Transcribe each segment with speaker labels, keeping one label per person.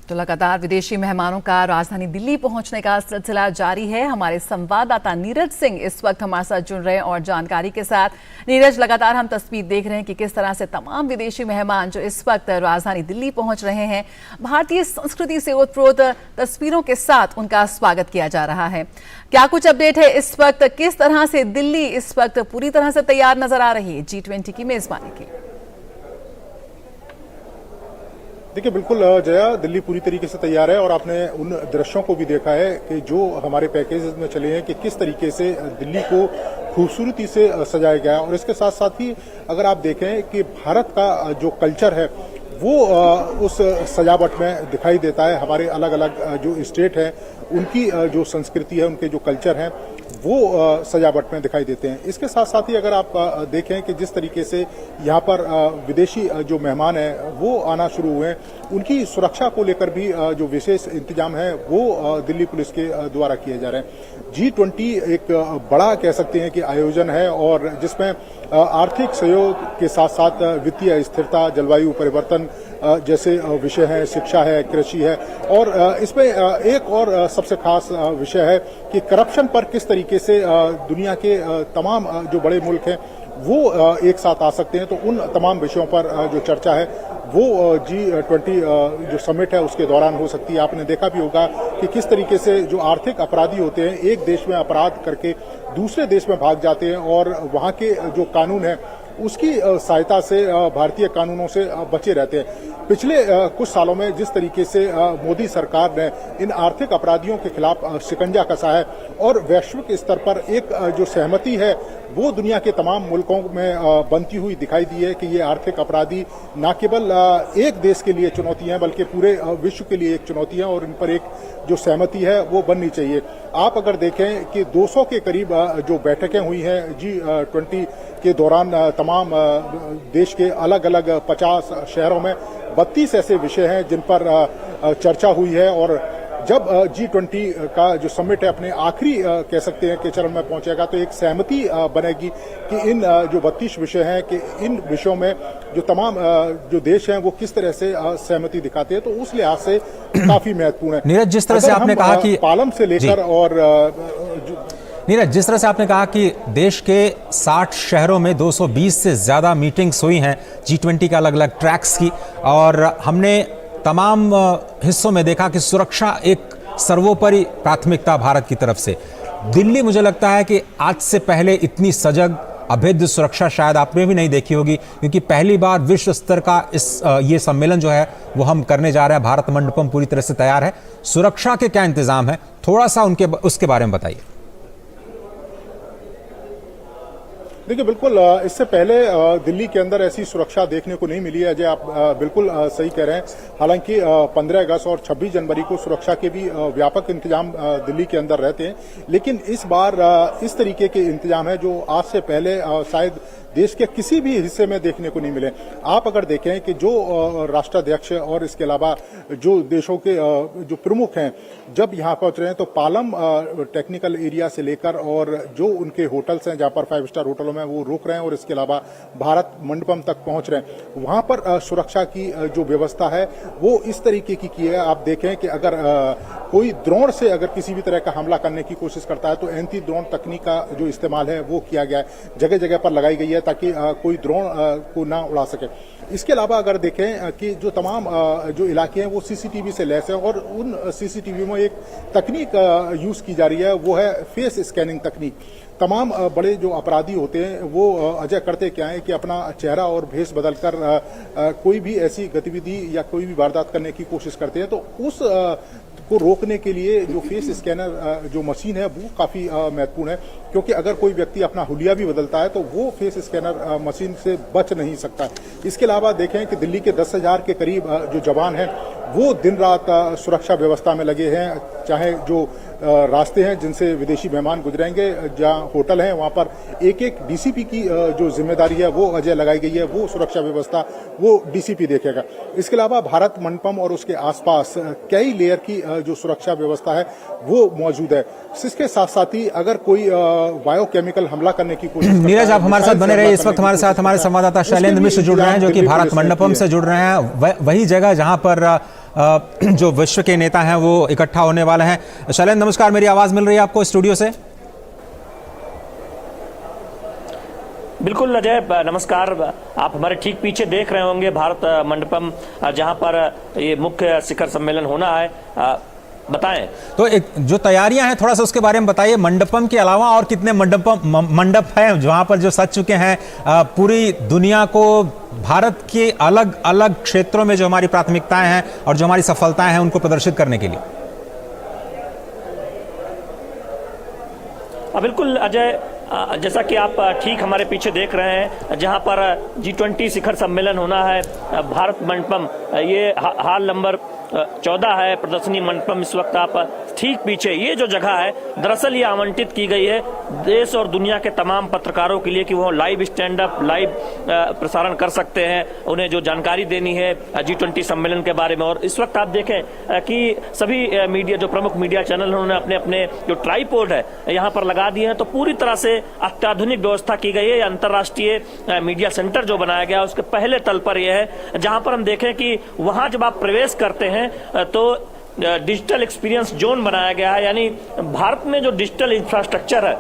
Speaker 1: तो लगातार विदेशी मेहमानों का राजधानी दिल्ली पहुंचने का सिलसिला जारी है। हमारे संवाददाता नीरज सिंह इस वक्त हमारे साथ जुड़ रहे हैं और जानकारी के साथ। नीरज, लगातार हम तस्वीर देख रहे हैं कि किस तरह से तमाम विदेशी मेहमान जो इस वक्त राजधानी दिल्ली पहुंच रहे हैं, भारतीय संस्कृति से ओतप्रोत तस्वीरों के साथ उनका स्वागत किया जा रहा है। क्या कुछ अपडेट है इस वक्त? किस तरह से दिल्ली इस वक्त पूरी तरह से तैयार नजर आ रही है G20 की मेजबानी की?
Speaker 2: देखिए, बिल्कुल जया, दिल्ली पूरी तरीके से तैयार है और आपने उन दृश्यों को भी देखा है कि जो हमारे पैकेज में चले हैं कि किस तरीके से दिल्ली को खूबसूरती से सजाया गया है। और इसके साथ साथ ही अगर आप देखें कि भारत का जो कल्चर है वो उस सजावट में दिखाई देता है। हमारे अलग अलग जो स्टेट हैं उनकी जो संस्कृति है, उनके जो कल्चर हैं वो सजावट में दिखाई देते हैं। इसके साथ साथ ही अगर आप देखें कि जिस तरीके से यहाँ पर विदेशी जो मेहमान हैं वो आना शुरू हुए हैं, उनकी सुरक्षा को लेकर भी जो विशेष इंतजाम है वो दिल्ली पुलिस के द्वारा किए जा रहे हैं। G20 एक बड़ा कह सकते हैं कि आयोजन है और जिसमें आर्थिक सहयोग के साथ साथ वित्तीय स्थिरता, जलवायु परिवर्तन जैसे विषय हैं, शिक्षा है, कृषि है और इसमें एक और सबसे खास विषय है कि करप्शन पर किस तरीके से दुनिया के तमाम जो बड़े मुल्क हैं वो एक साथ आ सकते हैं। तो उन तमाम विषयों पर जो चर्चा है वो G20 जो समिट है उसके दौरान हो सकती है। आपने देखा भी होगा कि किस तरीके से जो आर्थिक अपराधी होते हैं एक देश में अपराध करके दूसरे देश में भाग जाते हैं और वहाँ के जो कानून है उसकी सहायता से भारतीय कानूनों से बचे रहते हैं। पिछले कुछ सालों में जिस तरीके से मोदी सरकार ने इन आर्थिक अपराधियों के खिलाफ शिकंजा कसा है और वैश्विक स्तर पर एक जो सहमति है वो दुनिया के तमाम मुल्कों में बनती हुई दिखाई दी है कि ये आर्थिक अपराधी न केवल एक देश के लिए चुनौती है बल्कि पूरे विश्व के लिए एक चुनौती है और इन पर एक जो सहमति है वो बननी चाहिए। आप अगर देखें कि 200 के करीब जो बैठकें हुई हैं G20 के दौरान तमाम देश के अलग अलग 50 शहरों में 32 ऐसे विषय हैं जिन पर चर्चा हुई है। और जब G20 का जो समिट है अपने आखिरी कह सकते हैं कि चरण में पहुंचेगा तो एक सहमति बनेगी कि इन जो 32 विषय हैं कि इन विषयों में जो तमाम जो देश हैं वो किस तरह से सहमति दिखाते हैं। तो उस लिहाज से काफी महत्वपूर्ण है।
Speaker 3: नीरज, जिस तरह से आपने कहा कि
Speaker 2: पालम से लेकर और
Speaker 3: नीरज, जिस तरह से आपने कहा कि देश के 60 शहरों में 220 से ज्यादा मीटिंग्स हुई हैं G20 के अलग अलग ट्रैक्स की, और हमने तमाम हिस्सों में देखा कि सुरक्षा एक सर्वोपरि प्राथमिकता भारत की तरफ से। दिल्ली, मुझे लगता है कि आज से पहले इतनी सजग अभेद्य सुरक्षा शायद आपने भी नहीं देखी होगी, क्योंकि पहली बार विश्व स्तर का ये सम्मेलन जो है वो हम करने जा रहे हैं। भारत मंडपम पूरी तरह से तैयार है। सुरक्षा के क्या इंतजाम है, थोड़ा सा उसके बारे में बताइए।
Speaker 2: देखिए, बिल्कुल इससे पहले दिल्ली के अंदर ऐसी सुरक्षा देखने को नहीं मिली है। अजय, आप बिल्कुल सही कह रहे हैं। हालांकि 15 अगस्त और 26 जनवरी को सुरक्षा के भी व्यापक इंतजाम दिल्ली के अंदर रहते हैं, लेकिन इस बार इस तरीके के इंतजाम है जो आज से पहले शायद देश के किसी भी हिस्से में देखने को नहीं मिले। आप अगर देखें कि जो राष्ट्राध्यक्ष और इसके अलावा जो देशों के जो प्रमुख हैं जब यहाँ पहुंच रहे हैं तो पालम टेक्निकल एरिया से लेकर और जो उनके होटल्स हैं जहाँ पर 5 स्टार होटलों में वो रुक रहे हैं और इसके अलावा भारत मंडपम तक पहुंच रहे हैं, वहां पर सुरक्षा की जो व्यवस्था है वो इस तरीके की है। आप देखें कि अगर कोई ड्रोन से अगर किसी भी तरह का हमला करने की कोशिश करता है तो एंटी ड्रोन तकनीक का जो इस्तेमाल है वो किया गया है, जगह जगह पर लगाई गई है ताकि कोई ड्रोन को ना उड़ा सके। इसके अलावा अगर देखें कि जो तमाम जो इलाके हैं वो सीसीटीवी से लैस है और उन सीसीटीवी में एक तकनीक यूज की जा रही है, वो है फेस स्कैनिंग तकनीक। तमाम बड़े जो अपराधी होते हैं वो अजय करते क्या है कि अपना चेहरा और भेष बदलकर कोई भी ऐसी गतिविधि या कोई भी वारदात करने की कोशिश करते हैं। तो उस को रोकने के लिए जो फेस स्कैनर जो मशीन है वो काफी महत्वपूर्ण है, क्योंकि अगर कोई व्यक्ति अपना हुलिया भी बदलता है तो वो फेस स्कैनर मशीन से बच नहीं सकता। इसके अलावा देखें कि दिल्ली के 10,000 के करीब जो जवान हैं वो दिन रात सुरक्षा व्यवस्था में लगे हैं, चाहे जो रास्ते हैं जिनसे विदेशी मेहमान गुजरेंगे, जहां होटल हैं वहां पर एक एक डीसीपी की जो जिम्मेदारी है वो अजय लगाई गई है, वो सुरक्षा व्यवस्था वो डीसीपी देखेगा। इसके अलावा भारत मंडपम और उसके आसपास कई लेयर की जो सुरक्षा व्यवस्था है वो मौजूद है। इसके साथ साथ ही अगर कोई बायोकेमिकल हमला करने की कोशिश,
Speaker 3: नीरज आप हमारे साथ बने रहे। इस वक्त हमारे साथ हमारे संवाददाता शैलेंद्र मिश्र जुड़ रहे हैं जो कि भारत मंडपम से जुड़ रहे हैं, वही जगह जहां पर जो विश्व के नेता हैं वो इकट्ठा होने वाले हैं। शैलेंद्र नमस्कार, मेरी आवाज़ मिल रही है आपको स्टूडियो से?
Speaker 4: बिल्कुल अजय, नमस्कार। आप हमारे ठीक पीछे देख रहे होंगे भारत मंडपम, जहां पर ये मुख्य शिखर सम्मेलन होना है। बताएं
Speaker 3: तो एक जो तैयारियां हैं थोड़ा सा उसके बारे में बताइए। मंडपम के अलावा और कितने मंडप हैं जहां पर जो सज चुके हैं पूरी दुनिया को, भारत के अलग अलग क्षेत्रों में जो हमारी प्राथमिकताएं हैं और जो हमारी सफलताएं हैं उनको प्रदर्शित करने के लिए?
Speaker 4: बिल्कुल अजय, जैसा कि आप ठीक हमारे पीछे देख रहे हैं, जहां पर G20 शिखर सम्मेलन होना है, भारत मंडपम ये हाल नंबर 14 है, प्रदर्शनी मंडपम। इस वक्त आप ठीक पीछे ये जो जगह है, दरअसल ये आवंटित की गई है देश और दुनिया के तमाम पत्रकारों के लिए कि वो लाइव स्टैंड अप, लाइव प्रसारण कर सकते हैं, उन्हें जो जानकारी देनी है G20 सम्मेलन के बारे में। और इस वक्त आप देखें कि सभी मीडिया, जो प्रमुख मीडिया चैनल, उन्होंने अपने अपने जो ट्राइपॉड है यहाँ पर लगा दिए हैं। तो पूरी तरह से अत्याधुनिक व्यवस्था की गई है। अंतर्राष्ट्रीय मीडिया सेंटर जो बनाया गया उसके पहले तल पर यह है, जहां पर हम देखें कि वहां जब आप प्रवेश करते हैं तो डिजिटल एक्सपीरियंस जोन बनाया गया है, यानी भारत में जो डिजिटल इंफ्रास्ट्रक्चर है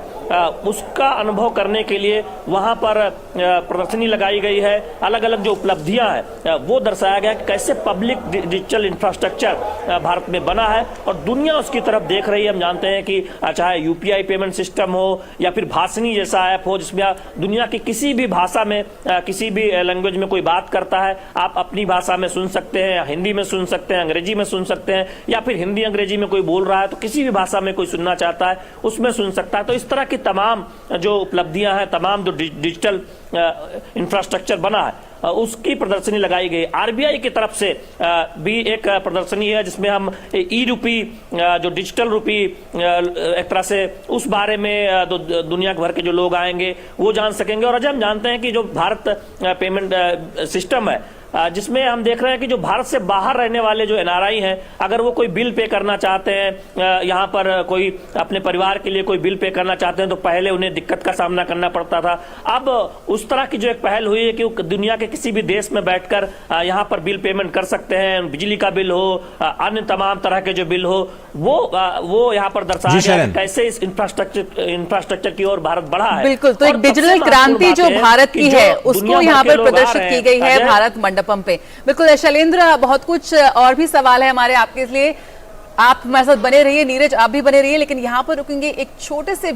Speaker 4: उसका अनुभव करने के लिए वहां पर प्रदर्शनी लगाई गई है। अलग अलग जो उपलब्धियां हैं वो दर्शाया गया कि कैसे पब्लिक डिजिटल इंफ्रास्ट्रक्चर भारत में बना है और दुनिया उसकी तरफ देख रही है। हम जानते हैं कि चाहे UPI पेमेंट सिस्टम हो या फिर भाषिनी जैसा ऐप हो, जिसमें दुनिया की किसी भी भाषा में, किसी भी लैंग्वेज में कोई बात करता है, आप अपनी भाषा में सुन सकते हैं, हिंदी में सुन सकते हैं, अंग्रेजी में सुन सकते हैं, या फिर हिंदी अंग्रेजी में कोई बोल रहा है तो किसी भी भाषा में कोई सुनना चाहता है उसमें सुन सकता है। तो इस तरह की तमाम जो उपलब्धियां हैं, तमाम जो डिजिटल इंफ्रास्ट्रक्चर बना है उसकी प्रदर्शनी लगाई गई। RBI की तरफ से भी एक प्रदर्शनी है जिसमें हम ई-रूपी, जो डिजिटल रूपी एक तरह से उस बारे में दुनिया भर के जो लोग आएंगे वो जान सकेंगे। और अजय, हम जानते हैं कि जो भारत पेमेंट सिस्टम है जिसमें हम देख रहे हैं कि जो भारत से बाहर रहने वाले जो NRI हैं, अगर वो कोई बिल पे करना चाहते हैं, यहाँ पर कोई अपने परिवार के लिए कोई बिल पे करना चाहते हैं तो पहले उन्हें दिक्कत का सामना करना पड़ता था। अब उस तरह की जो एक पहल हुई है कि वो दुनिया के किसी भी देश में बैठकर यहाँ पर बिल पेमेंट कर सकते हैं। बिजली का बिल हो, अन्य तमाम तरह के जो बिल हो, वो यहाँ पर दर्शाया गया है कैसे इस इंफ्रास्ट्रक्चर की ओर भारत बढ़ा है।
Speaker 1: बिल्कुल, तो एक डिजिटल क्रांति जो भारत की है उसको यहाँ पर प्रदर्शित की गई है भारत मंडपम पे। बिल्कुल शैलेंद्र, बहुत कुछ और भी सवाल है हमारे आपके लिए, आप हमारे साथ बने रहिए। नीरज, आप भी बने रहिए, लेकिन यहाँ पर रुकेंगे एक छोटे से